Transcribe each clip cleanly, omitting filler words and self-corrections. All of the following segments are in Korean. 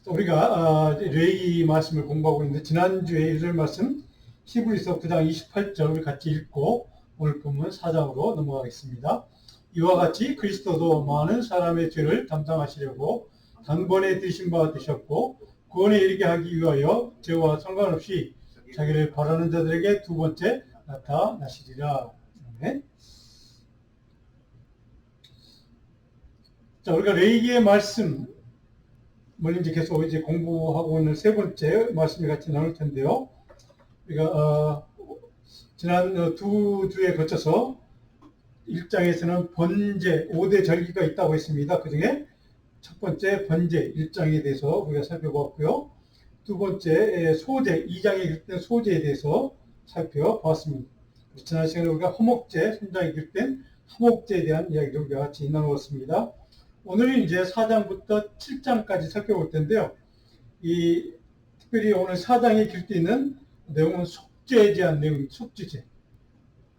우리가 레위기 말씀을 공부하고 있는데 지난주에 일절 말씀 히브리서 9장 28절을 같이 읽고 오늘 본문 4장으로 넘어가겠습니다. 이와 같이 그리스도도 많은 사람의 죄를 담당하시려고 단번에 드신 바 되셨고 구원에 이르게 하기 위하여 죄와 상관없이 자기를 바라는 자들에게 두 번째 나타나시리라. 네. 자, 우리가 레위기의 말씀 이제 계속 이제 공부하고 있는 세 번째 말씀을 같이 나눌 텐데요. 우리가 지난 두 주에 거쳐서 1장에서는 번제 5대 절기가 있다고 했습니다. 그 중에 첫 번째 번제 1장에 대해서 우리가 살펴보았고요. 두 번째 소제 2장에 기록된 소제에 대해서 살펴보았습니다. 지난 시간에 우리가 화목제 3장에 기록된 화목제에 대한 이야기를 우리가 같이 나누었습니다. 오늘은 이제 4장부터 7장까지 살펴볼 텐데요. 특별히 오늘 4장에 기록되어 있는 내용은 속죄에 대한 내용입니다. 속죄제.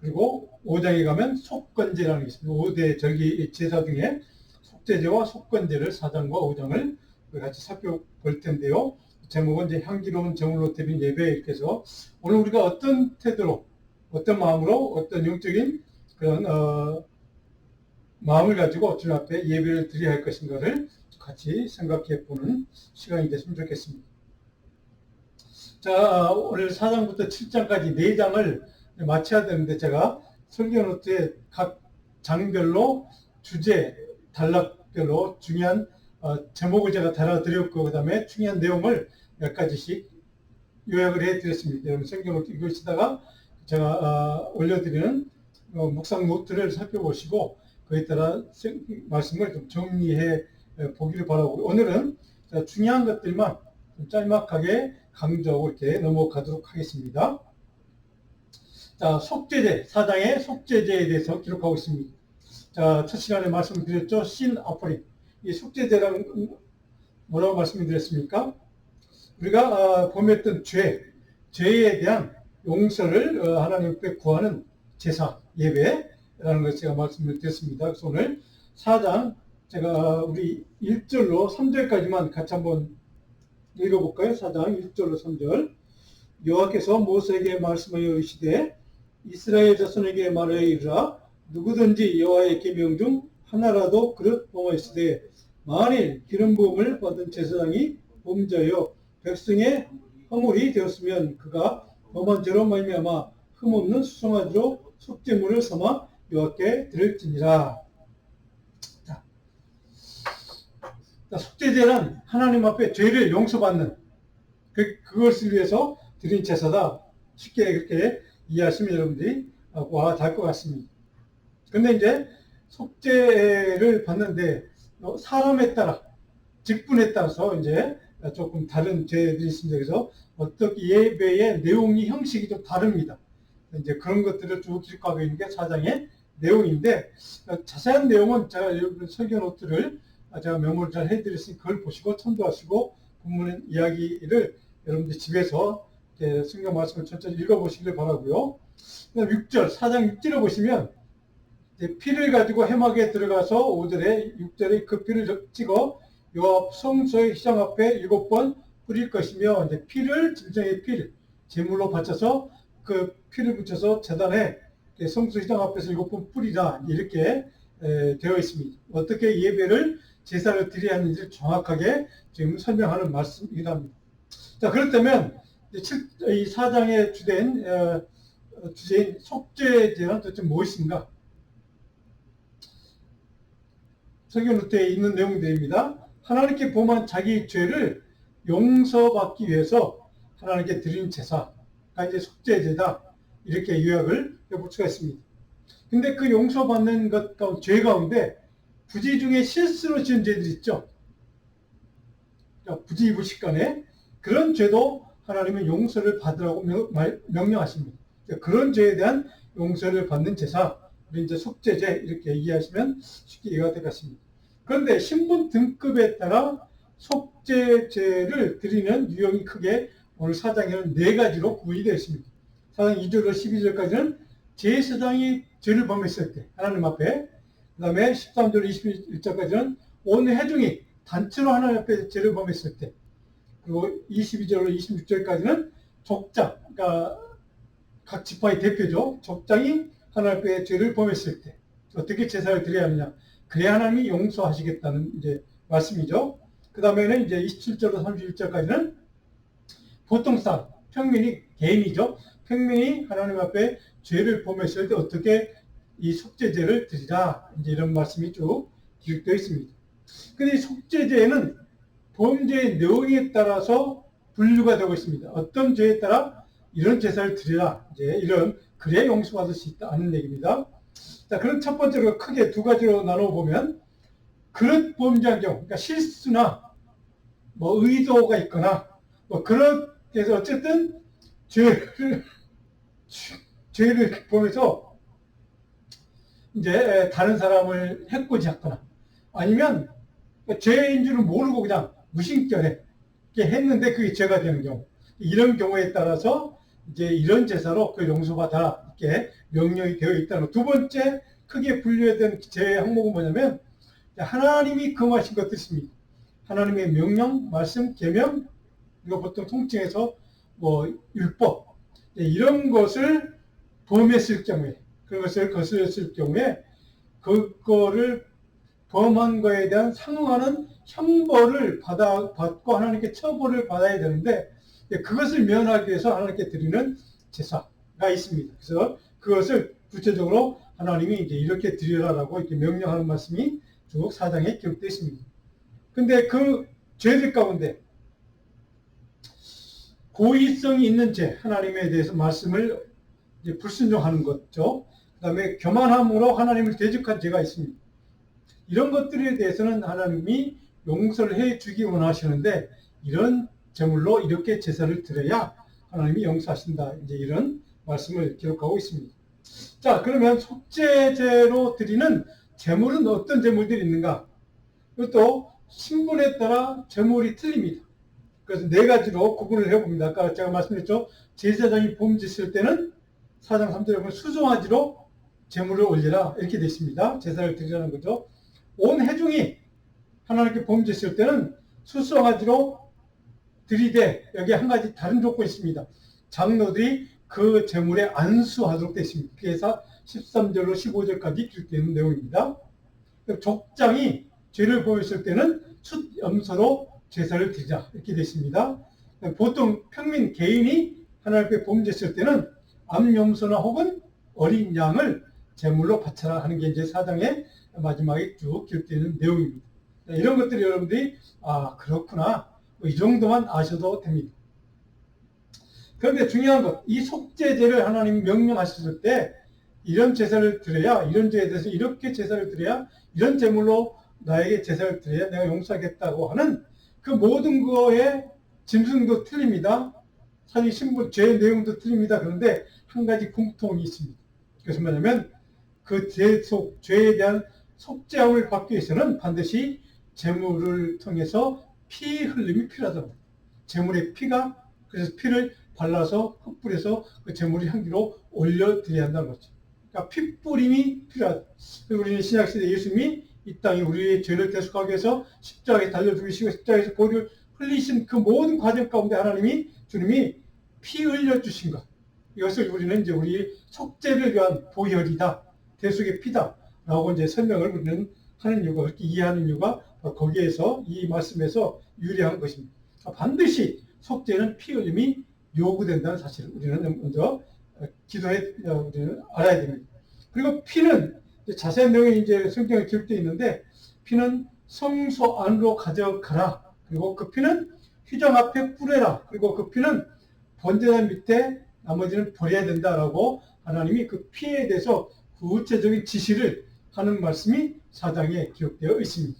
그리고 5장에 가면 속건제라는 게 있습니다. 5대 절기 제사 중에 속죄제와 속건제를 4장과 5장을 같이 살펴볼 텐데요. 제목은 이제 향기로운 제물로 드린 예배 이렇게 해서 오늘 우리가 어떤 태도로, 어떤 마음으로, 어떤 영적인 그런 마음을 가지고 주님 앞에 예배를 드려야 할 것인가를 같이 생각해 보는 시간이 됐으면 좋겠습니다. 자, 오늘 4장부터 7장까지 4장을 마쳐야 되는데 제가 설교 노트에 각 장별로 주제, 단락별로 중요한 제목을 제가 달아드렸고 그 다음에 중요한 내용을 몇 가지씩 요약을 해드렸습니다. 여러분 설교 노트 읽으시다가 제가 올려드리는 묵상 노트를 살펴보시고 그에 따라 말씀을 좀 정리해 보기를 바라고 오늘은 중요한 것들만 좀 짤막하게 강조하고 이렇게 넘어가도록 하겠습니다. 자, 속죄제, 4장의 속죄제에 대해서 기록하고 있습니다. 자, 첫 시간에 말씀드렸죠. 신 아포린. 이 속죄제라는 뭐라고 말씀드렸습니까? 우리가 범했던 죄에 대한 용서를 하나님 앞에 구하는 제사, 예배라는 것을 제가 말씀을 드렸습니다. 그래서 오늘 4장 제가 우리 1절로 3절까지만 같이 한번 읽어볼까요? 4장 1절로 3절. 여호와께서 모세에게 말씀하여 이르시되 이스라엘 자손에게 말하여 이르라 누구든지 여호와의 계명 중 하나라도 그릇 범하였으되 만일 기름 부음을 받은 제사장이 범죄하여 백성의 허물이 되었으면 그가 범한 죄로 말미암아 흠없는 수송아지로 속죄물을 삼아 여호와께 드릴지니라. 자, 속죄제는 하나님 앞에 죄를 용서받는 그것을 위해서 드린 제사다. 쉽게 그렇게 이해하시면 여러분들이 와 닿을 것 같습니다. 근데 이제 속죄를 받는데 사람에 따라 직분에 따라서 이제 조금 다른 죄들이 있습니다. 그래서 어떻게 예배의 내용이 형식이 좀 다릅니다. 이제 그런 것들을 쭉 기록하고 있는 게 4장의 내용인데 자세한 내용은 제가 여러분 설교 노트를 제가 메모를 잘 해드렸으니 그걸 보시고 참조하시고 본문 이야기를 여러분들 집에서 성경 말씀을 천천히 읽어보시길 바라고요. 6절, 4장 6절을 보시면 피를 가지고 해막에 들어가서 5절에 6절에 그 피를 찍어 여호와 성소의 휘장 앞에 7번 뿌릴 것이며 이제 피를 짐승의 피를 제물로 바쳐서 그 피를 붙여서 제단에 성소 휘장 앞에서 7번 뿌리라 이렇게 되어 있습니다. 어떻게 예배를 제사를 드려야 하는지 정확하게 지금 설명하는 말씀이랍니다. 자, 그렇다면 이 4장의 주제인 속죄제는 도대체 무엇인가? 성경 노트에 있는 내용들입니다. 하나님께 범한 자기 죄를 용서받기 위해서 하나님께 드리는 제사가 이제 속죄제다. 이렇게 요약을 해볼 수가 있습니다. 근데 그 용서받는 것 가운데, 죄 가운데 부지 중에 실수로 지은 죄들 있죠. 부지불식간에 그런 죄도 하나님은 용서를 받으라고 명령하십니다. 그런 죄에 대한 용서를 받는 제사, 우리 이제 속죄제 이렇게 이해하시면 쉽게 이해가 될 것 같습니다. 그런데 신분 등급에 따라 속죄제를 드리는 유형이 크게 오늘 4장에는 4가지로 구분이 되어 있습니다. 4장 2절로 12절까지는 제사장이 죄를 범했을 때 하나님 앞에, 그 다음에 13절 21절까지는 온 회중이 단체로 하나님 앞에 죄를 범했을 때, 그리고 22절로 26절까지는 족장, 그러니까 각 지파의 대표죠. 족장이 하나님 앞에 죄를 범했을 때 어떻게 제사를 드려야 하느냐. 그래야 하나님이 용서하시겠다는 이제 말씀이죠. 그 다음에는 이제 27절로 31절까지는 보통 사람, 평민이 개인이죠. 평민이 하나님 앞에 죄를 범했을 때 어떻게 이 속죄제를 드리라. 이제 이런 말씀이 쭉 기록되어 있습니다. 근데 이 속죄제는 범죄의 내용에 따라서 분류가 되고 있습니다. 어떤 죄에 따라 이런 제사를 드리라. 이제 이런 그래야 용서받을 수 있다는 얘기입니다. 자, 그럼 첫 번째로 크게 두 가지로 나눠보면 그릇 범죄한 경우, 그러니까 실수나 뭐 의도가 있거나 뭐 그렇게 해서 어쨌든 죄를 범해서 이제 다른 사람을 해코지했거나 아니면 죄인 줄은 모르고 그냥 무심결에 했는데 그게 죄가 되는 경우, 이런 경우에 따라서 이제 이런 제사로 그 용서받아라 이렇게 명령이 되어 있다는. 두 번째 크게 분류된 죄의 항목은 뭐냐면 하나님이 금하신 것 뜻입니다. 하나님의 명령, 말씀, 계명, 이거 보통 통칭해서 뭐 율법 이런 것을 범했을 경우에, 그것을 거스렸을 경우에 그거를 범한 거에 대한 상응하는 형벌을 받고 하나님께 처벌을 받아야 되는데 그것을 면하기 위해서 하나님께 드리는 제사가 있습니다. 그래서 그것을 구체적으로 하나님이 이제 이렇게 드리라라고 이렇게 명령하는 말씀이 쭉 4장에 기록되어 있습니다. 근데 그 죄들 가운데 고의성이 있는 죄, 하나님에 대해서 말씀을 이제 불순종하는 것죠. 그 다음에 교만함으로 하나님을 대적한 죄가 있습니다. 이런 것들에 대해서는 하나님이 용서를 해주기 원하시는데 이런 제물로 이렇게 제사를 드려야 하나님이 용서하신다. 이제 이런 말씀을 기록하고 있습니다. 자, 그러면 속죄제로 드리는 제물은 어떤 제물들이 있는가? 이것도 신분에 따라 제물이 틀립니다. 그래서 네 가지로 구분을 해봅니다. 아까 제가 말씀드렸죠. 제사장이 범죄했을 때는 4장 3절에 보면 수송아지로 제물을 올리라 이렇게 되어 있습니다. 제사를 드리라는 거죠. 온 회중이 하나님께 범죄했을 때는 수송아지로 드리되 여기 한 가지 다른 조건이 있습니다. 장로들이 그 제물에 안수하도록 되어 있습니다. 그래서 13절로 15절까지 기록되어 있는 내용입니다. 족장이 죄를 범했을 때는 숫염소로 제사를 드리자 이렇게 되어 있습니다. 보통 평민 개인이 하나님 앞에 범죄했을 때는 암염소나 혹은 어린 양을 제물로 바쳐라 하는 게 이제 4장의 마지막에 쭉 기록되어 있는 내용입니다. 이런 것들이 여러분들이 그렇구나 이 정도만 아셔도 됩니다. 그런데 중요한 것, 이 속죄제를 하나님이 명령하셨을 때 이런 제사를 드려야, 이런 죄에 대해서 이렇게 제사를 드려야, 이런 제물로 나에게 제사를 드려야 내가 용서하겠다고 하는 그 모든 거의 짐승도 틀립니다. 사실 신분, 죄의 내용도 틀립니다. 그런데 한 가지 공통이 있습니다. 그것은 뭐냐면 그 죄에 대한 속죄함을 받기 위해서는 반드시 제물을 통해서 피 흘림이 필요하다고. 제물의 피가, 그래서 피를 발라서 흩뿌려서 그 제물의 향기로 올려드려야 한다는 거죠. 그러니까 피 뿌림이 필요하다. 우리는 신약시대 예수님이 이 땅에 우리의 죄를 대속하기 위해서 십자가에 달려 죽으시고 십자가에서 보혈을 흘리신 그 모든 과정 가운데 하나님이 주님이 피 흘려주신 것. 이것을 우리는 이제 우리 속죄를 위한 보혈이다. 대속의 피다. 라고 이제 설명을 우리는 하는 이유가, 그렇게 이해하는 이유가 거기에서 이 말씀에서 유리한 것입니다. 반드시 속죄는 피 흘림이 요구된다는 사실을 우리는 먼저 우리는 알아야 됩니다. 그리고 피는 자세한 내용이 이제 성경에 기록되어 있는데 피는 성소 안으로 가져가라. 그리고 그 피는 휘장 앞에 뿌려라. 그리고 그 피는 번제단 밑에 나머지는 버려야 된다라고 하나님이 그 피에 대해서 구체적인 지시를 하는 말씀이 4장에 기록되어 있습니다.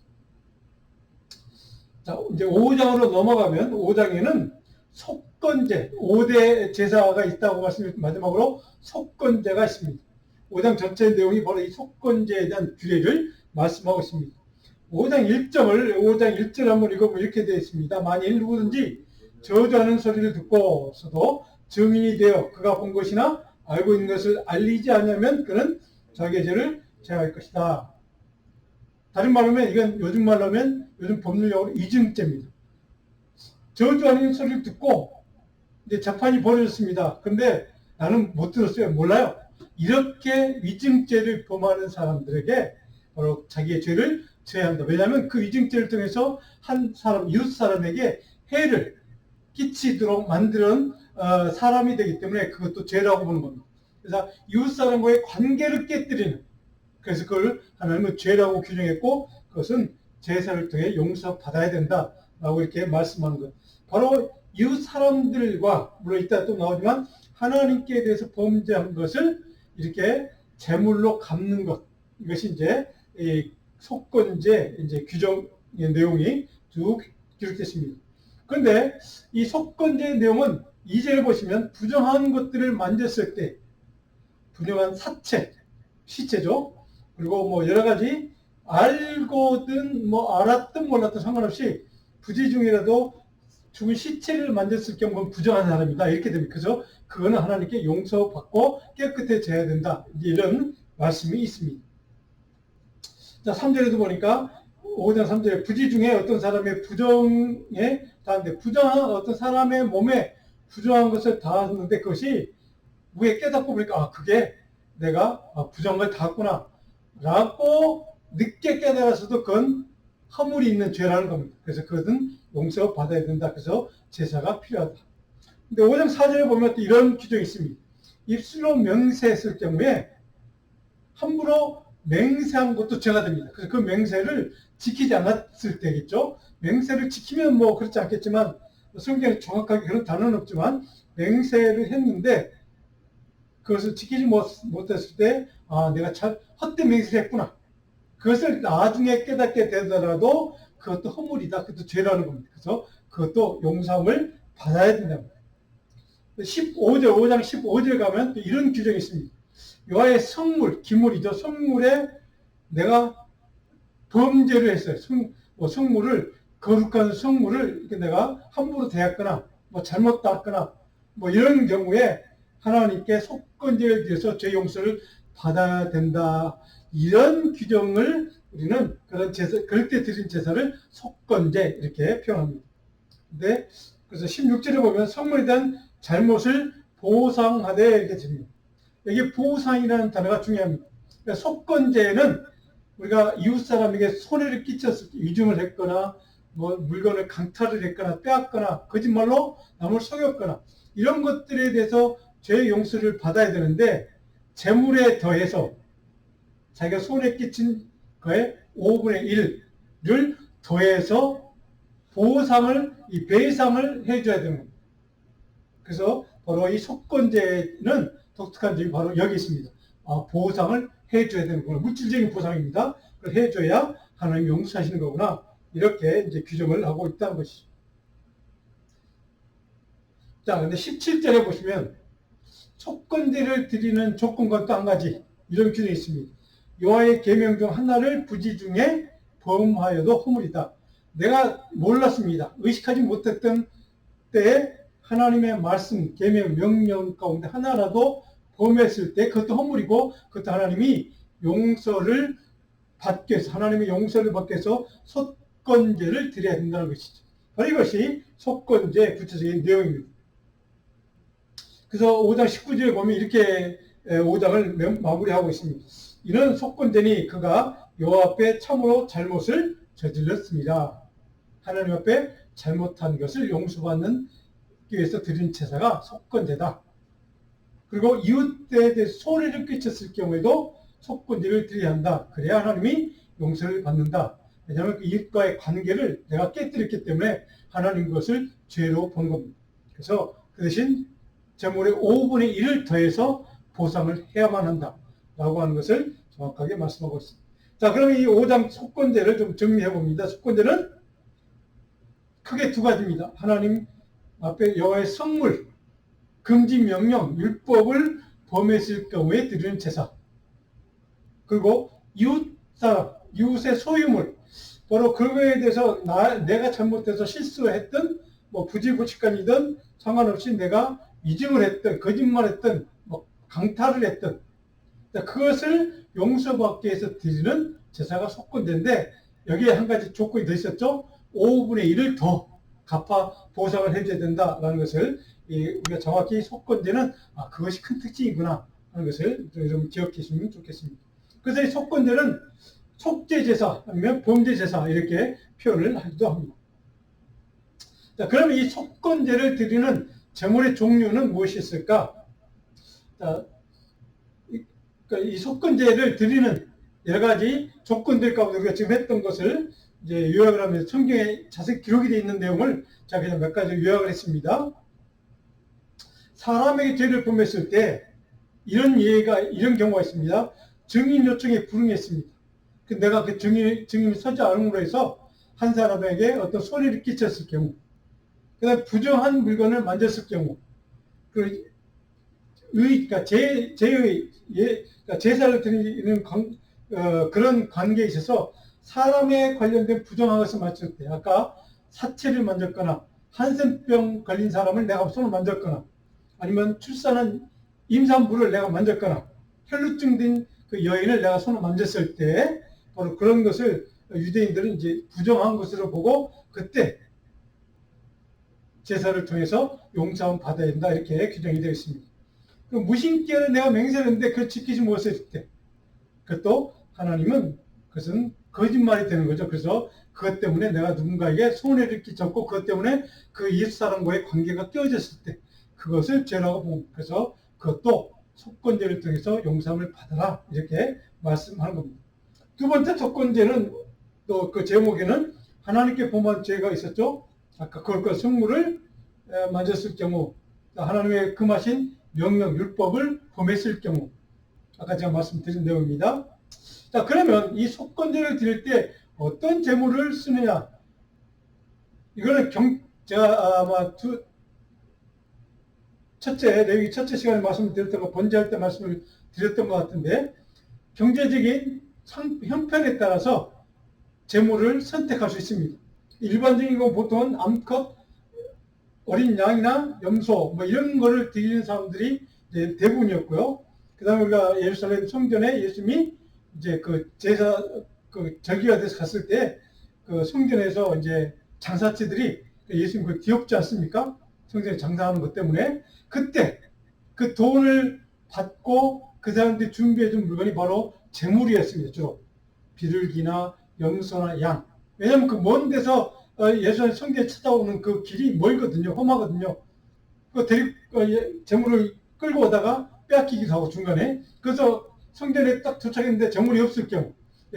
자, 이제 5장으로 넘어가면 5장에는 속건제, 5대 제사가 있다고 말씀드렸고 마지막으로 속건제가 있습니다. 5장 전체 내용이 바로 이 속건제에 대한 규례를 말씀하고 있습니다. 5장 1절 한번 읽어보면 이렇게 되어 있습니다. 만일 누구든지 저주하는 소리를 듣고서도 증인이 되어 그가 본 것이나 알고 있는 것을 알리지 않으면 그는 자기의 죄를 제할 것이다. 다른 말로 하면 이건 요즘 말로 하면 요즘 법률용어로 이증죄입니다. 저주하는 소리를 듣고 이제 재판이 벌어졌습니다. 근데 나는 못 들었어요. 몰라요. 이렇게 위증죄를 범하는 사람들에게 바로 자기의 죄를 져야 한다. 왜냐하면 그 위증죄를 통해서 한 사람, 이웃 사람에게 해를 끼치도록 만드는 사람이 되기 때문에 그것도 죄라고 보는 겁니다. 그래서 이웃 사람과의 관계를 깨뜨리는, 그래서 그걸 하나님은 죄라고 규정했고 그것은 제사를 통해 용서받아야 된다라고 이렇게 말씀하는 것. 바로 이웃 사람들과, 물론 이따 또 나오지만 하나님께 대해서 범죄한 것을 이렇게 제물로 갚는 것, 이것이 이제 이 속건제 이제 규정의 내용이 쭉 기록됐습니다. 그런데 이 속건제의 내용은 2절을 보시면 부정한 것들을 만졌을 때, 부정한 사체, 시체죠. 그리고 뭐 여러 가지 알고든 뭐 알았든 몰랐든 상관없이 부지 중이라도 죽은 시체를 만졌을 경우는 부정한 사람이다. 이렇게 됩니다. 그래서 그거는 하나님께 용서받고 깨끗해져야 된다. 이런 말씀이 있습니다. 자, 3절에도 보니까 5장 3절에 부지 중에 어떤 사람의 부정에 닿는데, 부정한 어떤 사람의 몸에 부정한 것을 닿았는데 그것이 위에 깨닫고 보니까 그게 내가 부정한 걸 닿았구나 라고 늦게 깨달아서도 그건 허물이 있는 죄라는 겁니다. 그래서 그것은 용서받아야 된다. 그래서 제사가 필요하다. 근데 5장 4절에 보면 또 이런 규정이 있습니다. 입술로 맹세했을 경우에 함부로 맹세한 것도 죄가 됩니다. 그래서 그 맹세를 지키지 않았을 때겠죠. 맹세를 지키면 뭐 그렇지 않겠지만, 성경에 정확하게 그런 단어는 없지만 맹세를 했는데 그것을 지키지 못했을 때 내가 참 헛된 맹세를 했구나. 그것을 나중에 깨닫게 되더라도 그것도 허물이다. 그것도 죄라는 겁니다. 그래서 그것도 용서함을 받아야 된답니다. 5장 15절 가면 또 이런 규정이 있습니다. 여호와의 성물, 기물이죠. 성물에 내가 범죄를 했어요. 성물을, 거룩한 성물을 이렇게 내가 함부로 대했거나 뭐 잘못 닦거나 뭐 이런 경우에 하나님께 속건제를 드려서 죄 용서를 받아야 된다. 이런 규정을 우리는 그런 제사, 그럴 때 드린 제사를 속건제 이렇게 표현합니다. 근데 그래서 16절에 보면 성물에 대한 잘못을 보상하되 이렇게 됩니다. 여기 보상이라는 단어가 중요합니다. 그러니까 속건제는 우리가 이웃 사람에게 손해를 끼쳤을 때, 위증을 했거나 뭐 물건을 강탈을 했거나 빼앗거나 거짓말로 남을 속였거나 이런 것들에 대해서 죄 용서를 받아야 되는데, 재물에 더해서 자기가 손해 끼친 거에 5분의 1을 더해서 보상을, 이 배상을 해줘야 되는 겁니다. 그래서 바로 이 속건제는 독특한 점이 바로 여기 있습니다. 보상을 해줘야 되는 거구나. 물질적인 보상입니다. 그걸 해줘야 하나님이 용서하시는 거구나. 이렇게 이제 규정을 하고 있다는 것이죠. 자, 근데 17절에 보시면 속건제를 드리는 조건과 또 한 가지 이런 규정이 있습니다. 여호와의 계명 중 하나를 부지 중에 범하여도 허물이다. 내가 몰랐습니다. 의식하지 못했던 때에 하나님의 말씀, 계명, 명령 가운데 하나라도 범했을 때 그것도 허물이고, 그것도 하나님이 용서를 받기 위해서, 하나님의 용서를 받기 위해서 속건제를 드려야 된다는 것이죠. 바로 이것이 속건제의 구체적인 내용입니다. 그래서 5장 19절에 보면 이렇게 5장을 마무리하고 있습니다. 이런 속건제니 그가 여호와 앞에 참으로 잘못을 저질렀습니다. 하나님 앞에 잘못한 것을 용서받는 위해서 드린 제사가 속건제다. 그리고 이웃에 대해서 손해를 끼쳤을 경우에도 속건제를 드려야 한다. 그래야 하나님이 용서를 받는다. 왜냐하면 그 이웃과의 관계를 내가 깨뜨렸기 때문에 하나님 그것을 죄로 본 겁니다. 그래서 그 대신 재물의 5분의 1을 더해서 보상을 해야만 한다. 라고 하는 것을 정확하게 말씀하고 있습니다. 자, 그러면 이 5장 속건제를 좀 정리해 봅니다. 속건제는 크게 두 가지입니다. 하나님 앞에 여호와의 성물, 금지 명령, 율법을 범했을 경우에 드리는 제사. 그리고 이웃 사람, 이웃의 소유물, 바로 그거에 대해서 내가 잘못해서 실수했던, 뭐 부지불식간이든 상관없이 내가 위증을 했던, 거짓말했던, 뭐 강탈을 했던, 그것을 용서받기 위해서 드리는 제사가 속건제인데, 여기에 한 가지 조건이 더 있었죠. 5분의 1을 더 갚아 보상을 해줘야 된다라는 것을 우리가 정확히 속건제는 그것이 큰 특징이구나 하는 것을 좀 기억해 주시면 좋겠습니다. 그래서 이 속건제는 속죄제사 아니면 범죄제사 이렇게 표현을 하기도 합니다. 자, 그러면 이 속건제를 드리는 제물의 종류는 무엇이 있을까? 자, 이 속건제를 드리는 여러 가지 조건들 가운데 우리가 지금 했던 것을 이제 요약을 하면서 성경에 자세히 기록이 되어 있는 내용을 자 그냥 몇 가지 요약을 했습니다. 사람에게 죄를 범했을 때 이런 경우가 있습니다. 증인 요청에 불응했습니다. 내가 그 증인이 서지 않음으로 해서 한 사람에게 어떤 손해를 끼쳤을 경우, 그다음 부정한 물건을 만졌을 경우, 그러니까 제사를 드리는 그런 관계에 있어서 사람에 관련된 부정한 것을 만졌을 때, 아까 사체를 만졌거나 한센병 걸린 사람을 내가 손을 만졌거나, 아니면 출산한 임산부를 내가 만졌거나, 혈루증 된 그 여인을 내가 손을 만졌을 때, 바로 그런 것을 유대인들은 이제 부정한 것으로 보고 그때 제사를 통해서 용서함을 받아야 된다 이렇게 규정이 되어 있습니다. 무신께는 내가 맹세를 했는데 그걸 지키지 못했을 때, 그것도 하나님은 그것은 거짓말이 되는 거죠. 그래서 그것 때문에 내가 누군가에게 손해를 끼쳤고 그것 때문에 그 이웃사람과의 관계가 깨어졌을 때 그것을 죄라고 봅니다. 그래서 그것도 속건제를 통해서 용서함을 받아라 이렇게 말씀하는 겁니다. 두 번째 속건제는 또 그 제목에는 하나님께 범한 죄가 있었죠. 아까 그것과 성물을 만졌을 경우, 하나님의 금하신 명령, 율법을 범했을 경우, 아까 제가 말씀드린 내용입니다. 자, 그러면 이 속건제를 드릴 때 어떤 제물을 쓰느냐? 이거는 제가 아마 첫째 시간에 말씀드렸던 거, 번제할 때 말씀을 드렸던 것 같은데, 경제적인 형편에 따라서 제물을 선택할 수 있습니다. 일반적인 건 보통은 암컷, 어린 양이나 염소, 뭐 이런 거를 드리는 사람들이 이제 대부분이었고요. 그 다음에 우리가 예루살렘 성전에 예수님이 이제 그 제사, 그 절기가 돼서 갔을 때 그 성전에서 이제 장사치들이 예수님 그 귀엽지 않습니까? 성전에 장사하는 것 때문에 그때 그 돈을 받고 그 사람들이 준비해준 물건이 바로 제물이었습니다. 주로 비둘기나 염소나 양. 왜냐하면 그 먼 데서 예수님 성전에 찾아오는 그 길이 멀거든요. 험하거든요. 그 제물을 끌고 오다가 빼앗기기도 하고 중간에. 그래서 성전에 딱 도착했는데 제물이 없을 경우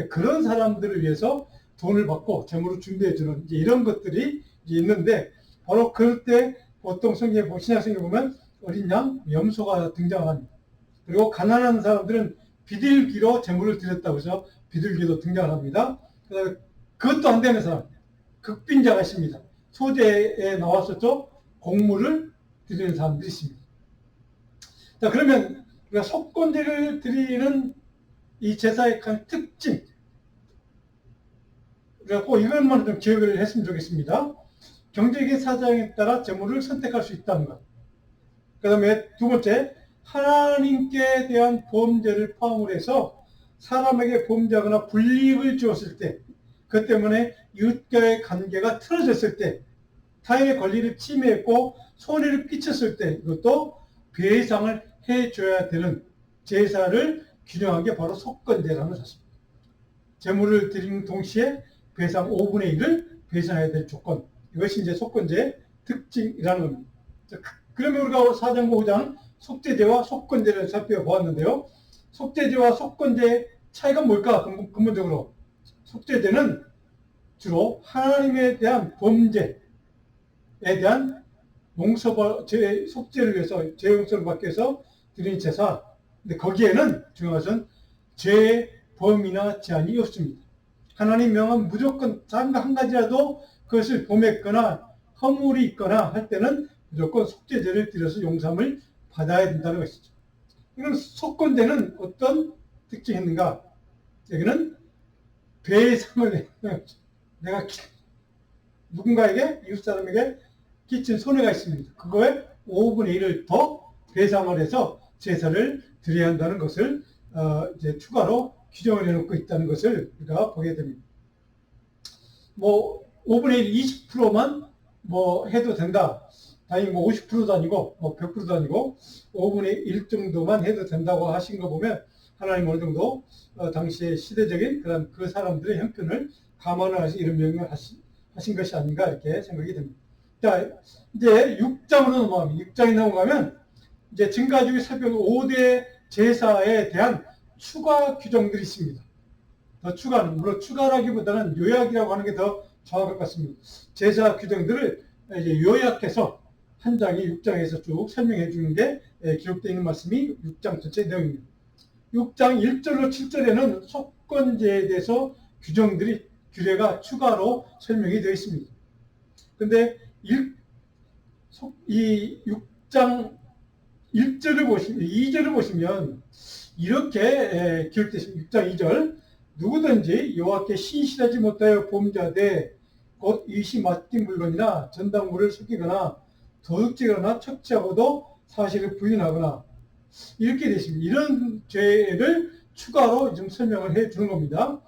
그런 사람들을 위해서 돈을 받고 제물을 준비해주는 이런 것들이 있는데 바로 그럴 때 보통 신약성경에 보면 어린 양, 염소가 등장합니다. 그리고 가난한 사람들은 비둘기로 제물을 드렸다고 해서 비둘기도 등장을 합니다. 그것도 안 되는 사람, 극빈자가 있습니다. 소재에 나왔었죠. 곡물을 드리는 사람들이 있습니다. 자, 그러면 우리가 속건제를 드리는 이 제사의 큰 특징, 우리가 꼭 이것만 좀 기억을 했으면 좋겠습니다. 경제적인 사정에 따라 제물을 선택할 수 있다는 것. 그 다음에 두 번째, 하나님께 대한 범죄를 포함을 해서 사람에게 범죄하거나 불이익을 주었을 때, 그 때문에 이웃과의 관계가 틀어졌을 때, 타인의 권리를 침해했고 손해를 끼쳤을 때 이것도 배상을 해줘야 되는 제사를 규정한 게 바로 속건제라는 것입니다. 제물을 드리는 동시에 배상 5분의 1을 배상해야 될 조건, 이것이 이제 속건제의 특징이라는 겁니다. 그러면 우리가 4장 5장 속죄제와 속건제를 살펴보았는데요. 속죄제와 속건제의 차이가 뭘까? 근본적으로 속죄제는 주로 하나님에 대한 범죄에 대한 속죄를 위해서 죄 용서를 받기 위해서 드리는 제사. 근데 거기에는 중요한 것은 죄의 범위나 제한이 없습니다. 하나님 명은 무조건 한 가지라도 그것을 범했거나 허물이 있거나 할 때는 무조건 속죄제를 드려서 용서함을 받아야 된다는 것이죠. 그럼 속건제는 어떤 특징이 있는가? 여기는 배상을 내가 누군가에게 이웃사람에게 끼친 손해가 있습니다. 그거에 5분의 1을 더 배상을 해서 제사를 드려야 한다는 것을 이제 추가로 규정을 해놓고 있다는 것을 우리가 보게 됩니다. 5분의 1, 20%만 뭐 해도 된다. 다행히 뭐 50%도 아니고 뭐 100%도 아니고 5분의 1 정도만 해도 된다고 하신 거 보면 하나님 어느 정도 당시의 시대적인 그런 그 사람들의 형편을 감안을 하시 이런 명령을 하신 것이 아닌가 이렇게 생각이 됩니다. 자, 이제 6장으로 넘어가면 6장에 넘어가면 이제 지금까지 살펴본 5대 제사에 대한 추가 규정들이 있습니다. 더 추가는 물론 추가라기보다는 요약이라고 하는 게 더 정확할 것 같습니다. 제사 규정들을 이제 요약해서 한 장에 6장에서 쭉 설명해 주는 게 기록되어 있는 말씀이 6장 전체 내용입니다. 6장 1절로 7절에는 속건제에 대해서 규례가 추가로 설명이 되어 있습니다. 근데 이 6장 1절을 보시면 2절을 보시면 이렇게 기록되어 있습니다. 6장 2절 누구든지 여호와께 신실하지 못하여 범죄하되 곧 이시 맡긴 물건이나 전당물을 속이거나 도둑질하거나 착취하고도 사실을 부인하거나 이렇게 되어 있습니다. 이런 죄를 추가로 좀 설명을 해 주는 겁니다.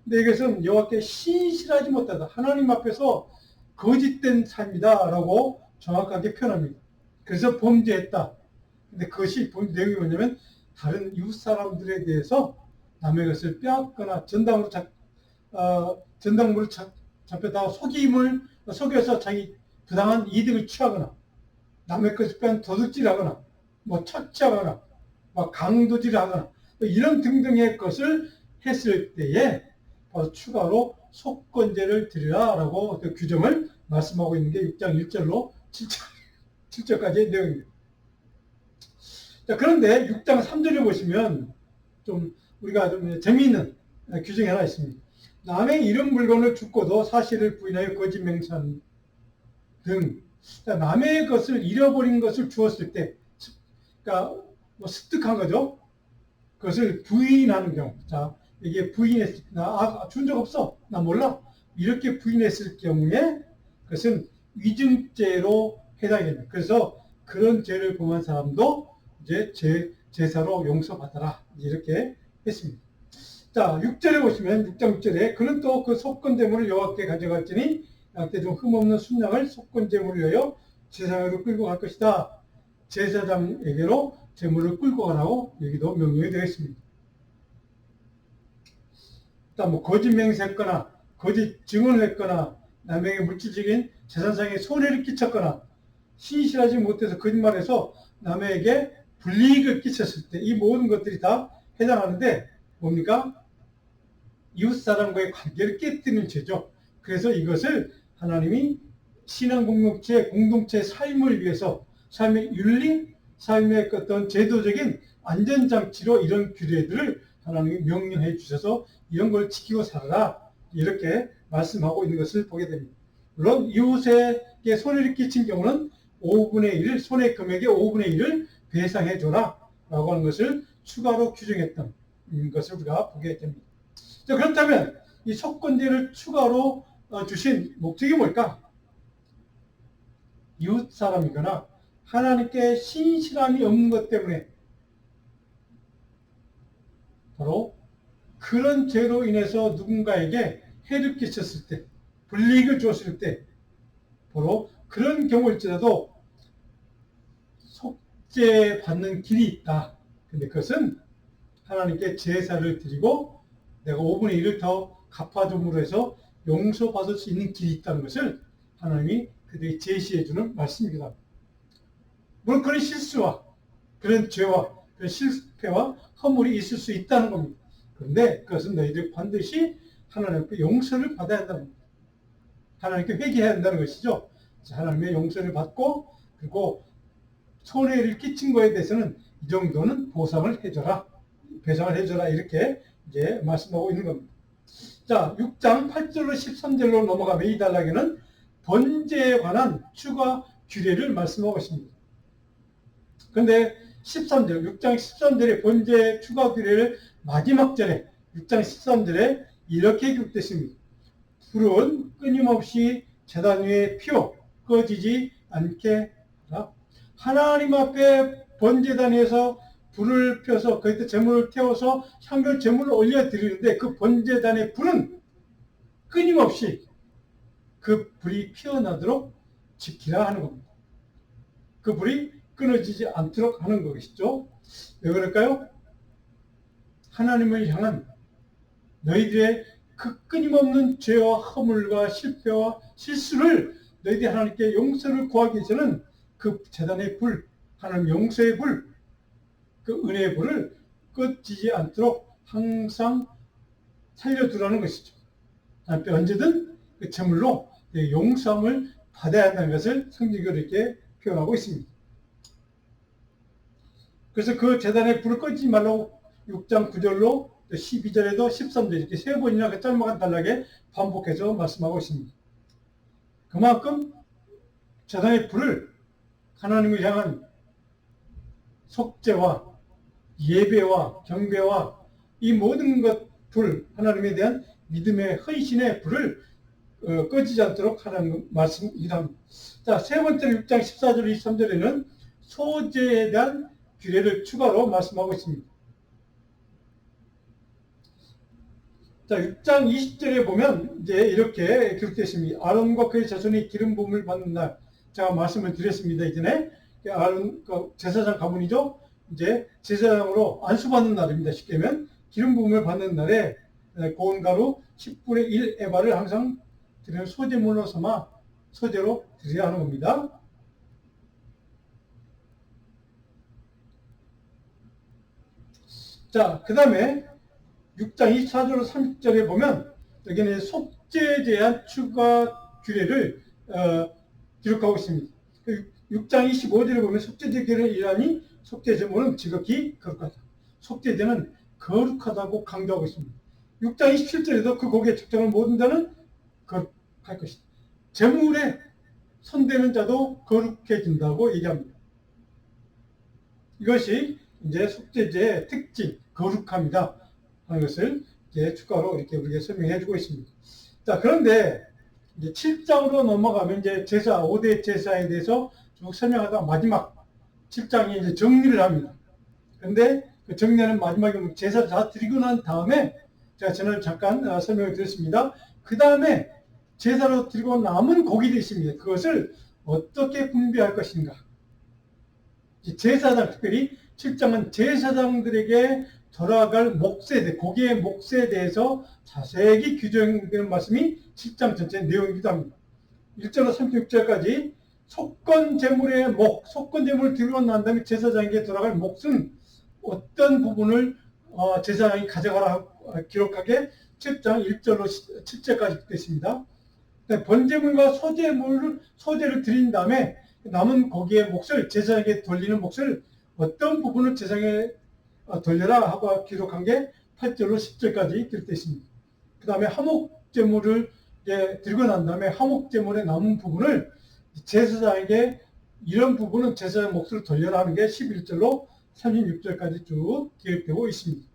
근데 이것은 여호와께 신실하지 못하다. 하나님 앞에서 거짓된 삶이다 라고 정확하게 표현합니다. 그래서 범죄했다. 근데 그것이 내용이 뭐냐면 다른 이웃 사람들에 대해서 남의 것을 빼앗거나 전당물을 잡혀다가 속여서 자기 부당한 이득을 취하거나 남의 것을 빼앗는 도둑질하거나 뭐 착취하거나 뭐 강도질하거나 이런 등등의 것을 했을 때에 바로 추가로 속건제를 드리라라고 규정을 말씀하고 있는 게 6장 1절로 7절까지의 내용입니다. 자, 그런데 6장 3절에 보시면 좀 우리가 좀 재미있는 규정이 하나 있습니다. 남의 잃은 물건을 죽고도 사실을 부인하여 거짓 맹세하는 등 남의 것을 잃어버린 것을 주었을 때 그러니까 뭐 습득한 거죠. 그것을 부인하는 경우. 자, 이게 나 준 적 없어. 나 몰라. 이렇게 부인했을 경우에 그것은 위증죄로 해당이 됩니다. 그래서 그런 죄를 범한 사람도 이제 제사로 용서받아라. 이렇게 했습니다. 자, 6절에 보시면 6장 6절에 그는 또 그 속건제물을 여호와께 가져갈지니 양떼 중 흠없는 순양을 속건제물을 위하여 제사장으로 끌고 갈 것이다. 제사장에게로 제물을 끌고 가라고 여기도 명령이 되겠습니다. 뭐 거짓 맹세했거나 거짓 증언을 했거나 남에게 물질적인 재산상의 손해를 끼쳤거나 신실하지 못해서 거짓말해서 남에게 불이익을 끼쳤을 때 이 모든 것들이 다 해당하는데 뭡니까? 이웃 사람과의 관계를 깨뜨리는 죄죠. 그래서 이것을 하나님이 신앙 공동체 삶을 위해서 삶의 윤리, 삶의 어떤 제도적인 안전장치로 이런 규례들을 하나님이 명령해 주셔서 이런 걸 지키고 살아라 이렇게 말씀하고 있는 것을 보게 됩니다. 물론 이웃에게 손해를 끼친 경우는 5분의 1, 손해 금액의 5분의 1을 배상해 줘라 라고 하는 것을 추가로 규정했던 것을 우리가 보게 됩니다. 자, 그렇다면 이 속건제를 추가로 주신 목적이 뭘까? 이웃 사람이거나 하나님께 신실함이 없는 것 때문에 바로 그런 죄로 인해서 누군가에게 해를 끼쳤을 때, 불이익을 줬을 때 바로 그런 경우일지라도 속죄받는 길이 있다. 근데 그것은 하나님께 제사를 드리고 내가 5분의 1을 더 갚아줌으로 해서 용서받을 수 있는 길이 있다는 것을 하나님이 그들에게 제시해 주는 말씀입니다. 물론 그런 실수와 그런 죄와 그런 실패와 허물이 있을 수 있다는 겁니다. 그런데 그것은 너희들 반드시 하나님께 용서를 받아야 한다는 겁니다. 하나님께 회개해야 한다는 것이죠. 하나님의 용서를 받고 그리고 손해를 끼친 거에 대해서는 이 정도는 보상을 해줘라, 배상을 해줘라 이렇게 이제 말씀하고 있는 겁니다. 자, 6장 8절로 13절로 넘어가면 이 단락에는 번제에 관한 추가 규례를 말씀하고 있습니다. 그런데 13절, 6장 13절의 번제 추가 규례를 마지막 절에 6장 13절에 이렇게 기록됐습니다. 불은 끊임없이 제단 위에 피워 꺼지지 않게 하라. 하나님 앞에 번제단에서 불을 펴서 거기다 제물을 태워서 향결 제물을 올려드리는데 그 번제단의 불은 끊임없이 그 불이 피어나도록 지키라 하는 겁니다. 그 불이 끊어지지 않도록 하는 것이죠. 왜 그럴까요? 하나님을 향한 너희들의 그 끊임없는 죄와 허물과 실패와 실수를 너희들이 하나님께 용서를 구하기 위해서는 그 재단의 불, 하나님 용서의 불, 그 은혜의 불을 꺼지지 않도록 항상 살려두라는 것이죠. 하나님께 언제든 그 제물로 용서함을 받아야 한다는 것을 성경이 이렇게 표현하고 있습니다. 그래서 그 재단의 불을 꺼지지 말라고 6장 9절로 12절에도 13절 이렇게 세 번이나 그 짤막한 단락에 반복해서 말씀하고 있습니다. 그만큼 재단의 불을 하나님을 향한 속죄와 예배와 경배와 이 모든 것 불, 하나님에 대한 믿음의 헌신의 불을 꺼지지 않도록 하는 말씀이기도 합니다. 자, 세 번째로 6장 14절 23절에는 소제에 대한 규례를 추가로 말씀하고 있습니다. 자, 6장 20절에 보면 이제 이렇게 기록되어 있습니다. 아론과 그의 자손이 기름 부음을 받는 날, 제가 말씀을 드렸습니다. 이전에 아론 제사장 가문이죠. 이제 제사장으로 안수받는 날입니다. 쉽게 하면 기름 부음을 받는 날에 고운 가루 10분의 1 에바를 항상 드리는 소제물로 삼아 소제로 드려야 하는 겁니다. 자, 그 다음에 6장 24절로 30절에 보면 여기는 속죄에 대한 추가 규례를 기록하고 있습니다. 6장 25절에 보면 속죄제 규례이라니 속죄제물은 지극히 거룩하다. 속죄제는 거룩하다고 강조하고 있습니다. 6장 27절에도 그 고기에 적정을 모든 자는 거룩할 것이다. 제물에 손대는 자도 거룩해진다고 얘기합니다. 이것이 이제 속죄제의 특징, 거룩함이다 하는 것을 이제 추가로 이렇게 우리에게 설명해 주고 있습니다. 자, 그런데 이제 7장으로 넘어가면 이제 제사, 5대 제사에 대해서 쭉 설명하다가 마지막 7장에 이제 정리를 합니다. 그런데 그 정리하는 마지막에 제사를 다 드리고 난 다음에 제가 전에 잠깐 설명을 드렸습니다. 그 다음에 제사로 드리고 남은 고기도 있습니다. 그것을 어떻게 분배할 것인가. 제사장, 특별히 7장은 제사장들에게 돌아갈 몫에, 고기의 몫에 대해서 자세히 규정되는 말씀이 7장 전체 내용이기도 합니다. 1절로 36절까지 속건 제물의 몫, 속건 제물을 드리고 난 다음에 제사장에게 돌아갈 몫은 어떤 부분을 제사장이 가져가라 기록하게 7장 1절로 7절까지 되어 있습니다. 번제물과 소제를 드린 다음에 남은 고기의 몫을 제사장에게 돌리는 몫을 어떤 부분을 제사장에게 돌려라 하고 기록한 게 8절로 10절까지 기록되어 있습니다. 그 다음에 화목제물을 드리고 난 다음에 화목제물의 남은 부분을 제사장에게 이런 부분은 제사장 몫을 돌려라 하는 게 11절로 36절까지 쭉 기록되고 있습니다.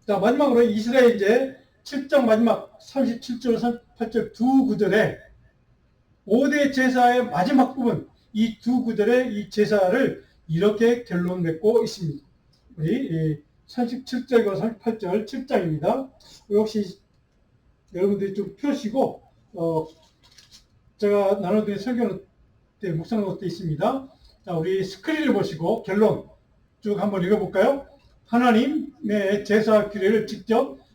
자, 마지막으로 이스라엘 이제 7장 마지막 37절, 38절 두 구절에 5대 제사의 마지막 부분, 이 두 구절의 이 제사를 이렇게 결론 맺고 있습니다. 우리 37절과 38절 7장입니다. 혹시 여러분들이 좀 펴시고 제가 나눠드린 설교 때 묵상 노트 있습니다. 자, 우리 스크린을 보시고 결론 쭉 한번 읽어볼까요? 하나님의 제사 규례를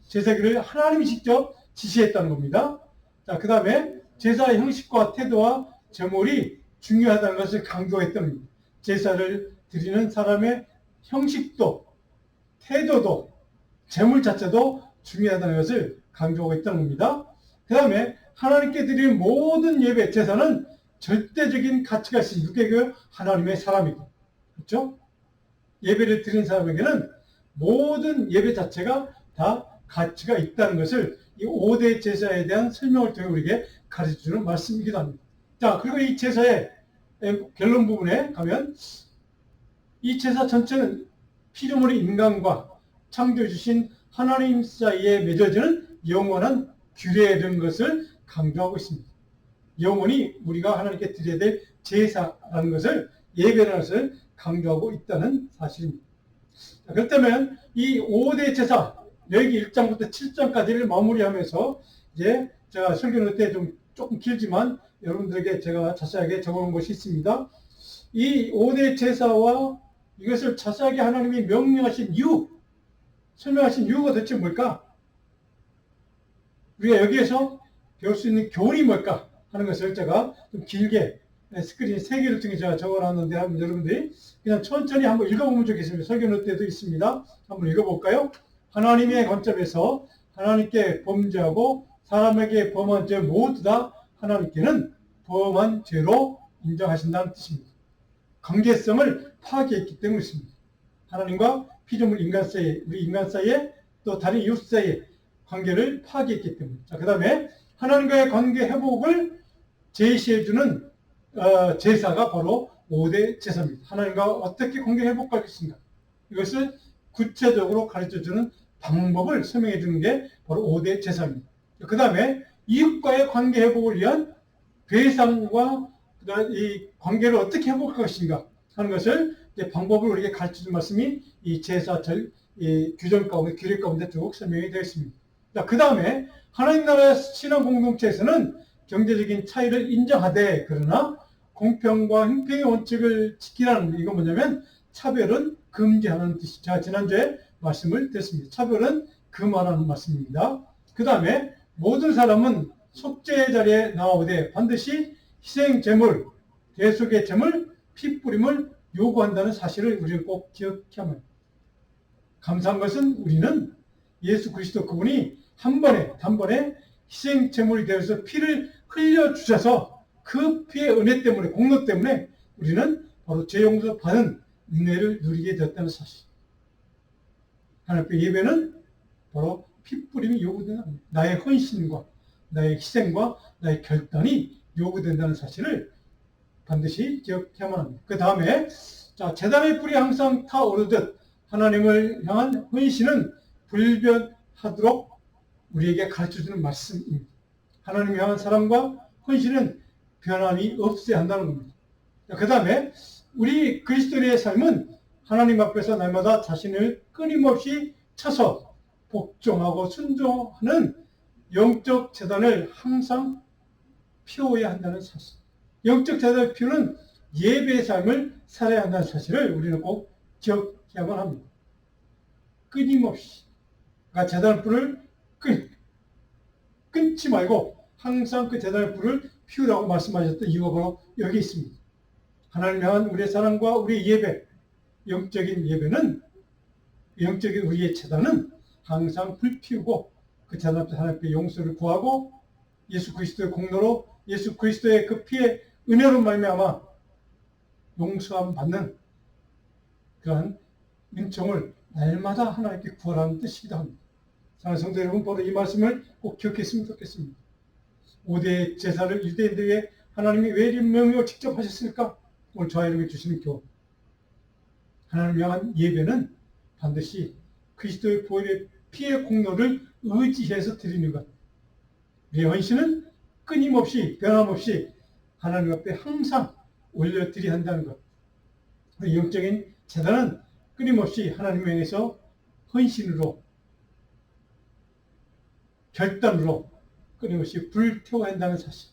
제사 규례를 하나님이 직접 지시했다는 겁니다. 자, 그 다음에 제사의 형식과 태도와 제물이 중요하다는 것을 강조했다는 겁니다. 제사를 드리는 사람의 형식도, 태도도, 제물 자체도 중요하다는 것을 강조하고 있다는 겁니다. 그 다음에 하나님께 드리는 모든 예배, 제사는 절대적인 가치가 있으니 누구에게 하나님의 사람이고, 그렇죠? 예배를 드리는 사람에게는 모든 예배 자체가 다 가치가 있다는 것을 이 5대 제사에 대한 설명을 통해 우리에게 가르쳐주는 말씀이기도 합니다. 자, 그리고 이 제사의 결론 부분에 가면 이 제사 전체는 피조물의 인간과 창조해 주신 하나님 사이에 맺어지는 영원한 규례라는 것을 강조하고 있습니다. 영원히 우리가 하나님께 드려야 될 제사라는 것을, 예배라는 것을 강조하고 있다는 사실입니다. 자, 그렇다면 이 5대 제사, 여기 1장부터 7장까지를 마무리하면서 이제 제가 설교할 때 조금 길지만 여러분들에게 제가 자세하게 적어놓은 것이 있습니다. 이 5대 제사와 이것을 자세하게 하나님이 명령하신 이유, 설명하신 이유가 대체 뭘까? 우리가 여기에서 배울 수 있는 교훈이 뭘까 하는 것을 제가 좀 길게 스크린 3개를 통해 제가 적어놨는데 한번 여러분들이 그냥 천천히 한번 읽어보면 좋겠습니다. 설교노트 때도 있습니다. 한번 읽어볼까요? 하나님의 관점에서 하나님께 범죄하고 사람에게 범한 죄 모두 다 하나님께는 범한 죄로 인정하신다는 뜻입니다. 관계성을 파괴했기 때문입니다. 하나님과 피조물 인간 사이에, 우리 인간 사이에 또 다른 이웃 사이에 관계를 파괴했기 때문에. 자, 그 다음에 하나님과의 관계 회복을 제시해주는 제사가 바로 5대 제사입니다. 하나님과 어떻게 관계 회복할 것인가. 이것을 구체적으로 가르쳐주는 방법을 설명해주는 게 바로 5대 제사입니다. 그 다음에 이웃과의 관계 회복을 위한 배상과 이 관계를 어떻게 회복할 것인가 하는 것을 이제 방법을 우리에게 가르쳐준 말씀이 이 제사 이 규정 가운데, 규례 가운데 쭉 설명이 되어 있습니다. 그 다음에 하나님 나라 신앙 공동체에서는 경제적인 차이를 인정하되 그러나 공평과 형평의 원칙을 지키라는 이건 뭐냐면 차별은 금지하는 뜻이 제가 지난주에 말씀을 드렸습니다. 차별은 금하라는 말씀입니다. 그 다음에 모든 사람은 속죄의 자리에 나오되 반드시 희생 제물, 대속의 제물, 피 뿌림을 요구한다는 사실을 우리는 꼭 기억해야 합니다. 감사한 것은 우리는 예수 그리스도 그분이 단번에 희생 제물이 되어서 피를 흘려주셔서 그 피의 은혜 때문에, 공로 때문에 우리는 바로 죄 용서 받은 은혜를 누리게 되었다는 사실. 하나님의 예배는 바로 피 뿌림이 요구된다. 나의 헌신과 나의 희생과 나의 결단이 요구된다는 사실을 반드시 기억해야만 합니다. 그 다음에 제단의 불이 항상 타오르듯 하나님을 향한 헌신은 불변하도록 우리에게 가르쳐주는 말씀입니다. 하나님을 향한 사랑과 헌신은 변함이 없어야 한다는 겁니다. 그 다음에 우리 그리스도인의 삶은 하나님 앞에서 날마다 자신을 끊임없이 쳐서 복종하고 순종하는 영적 재단을 항상 피워야 한다는 사실. 영적 재단을 피우는 예배의 삶을 살아야 한다는 사실을 우리는 꼭 기억해야만 합니다. 끊임없이. 그러니까 재단의 불을 끊지 말고 항상 그 재단의 불을 피우라고 말씀하셨던 이유가 바로 여기 있습니다. 하나님을 향한 우리의 사랑과 우리의 예배, 영적인 예배는, 영적인 우리의 재단은 항상 불 피우고 그 재단 앞에 하나님께 용서를 구하고 예수 그리스도의 공로로 예수 그리스도의 그 피의 은혜로 말미암아 용서함 받는 그러한 은총을 날마다 하나님께 구하라는 뜻이기도 합니다. 사랑하는 성도 여러분, 바로 이 말씀을 꼭 기억했으면 좋겠습니다. 5대 제사를 1대인데 왜 하나님이 왜 이런 명령을 직접 하셨을까? 오늘 저와 여러분이 주시는 교훈. 하나님을 향한 예배는 반드시 그리스도의 보혈의 피의 공로를 의지해서 드리는 것. 우리의 헌신은 끊임없이 변함없이 하나님 앞에 항상 올려드려야 한다는 것. 영적인 재단은 끊임없이 하나님을 향해서 헌신으로 결단으로 끊임없이 불태워야 한다는 사실.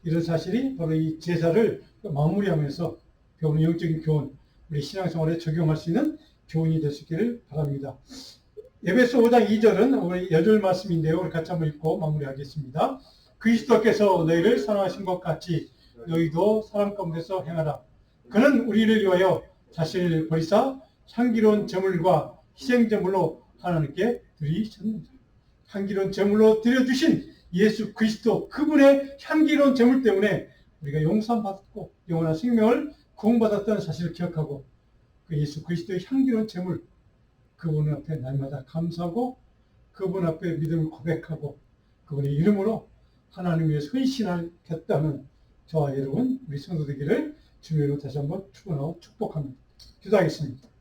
이런 사실이 바로 이 제사를 마무리하면서 배우는 영적인 교훈, 우리 신앙생활에 적용할 수 있는 교훈이 될 수 있기를 바랍니다. 에베소 5장 2절은 우리 여절 말씀인데요. 우리 같이 한번 읽고 마무리하겠습니다. 그리스도께서 너희를 사랑하신 것 같이 너희도 사랑 가운데서 행하라. 그는 우리를 위하여 자신을 버리사 향기로운 제물과 희생제물로 하나님께 드리셨느니라. 향기로운 제물로 드려주신 예수 그리스도 그분의 향기로운 제물 때문에 우리가 용서받았고 영원한 생명을 구원받았다는 사실을 기억하고 그 예수 그리스도의 향기로운 제물 그분 앞에 날마다 감사하고 그분 앞에 믿음을 고백하고 그분의 이름으로 하나님 위해 헌신하겠다는 저와 여러분 우리 성도 되기를 주님으로 다시 한번 축원하고 축복합니다. 기도하겠습니다.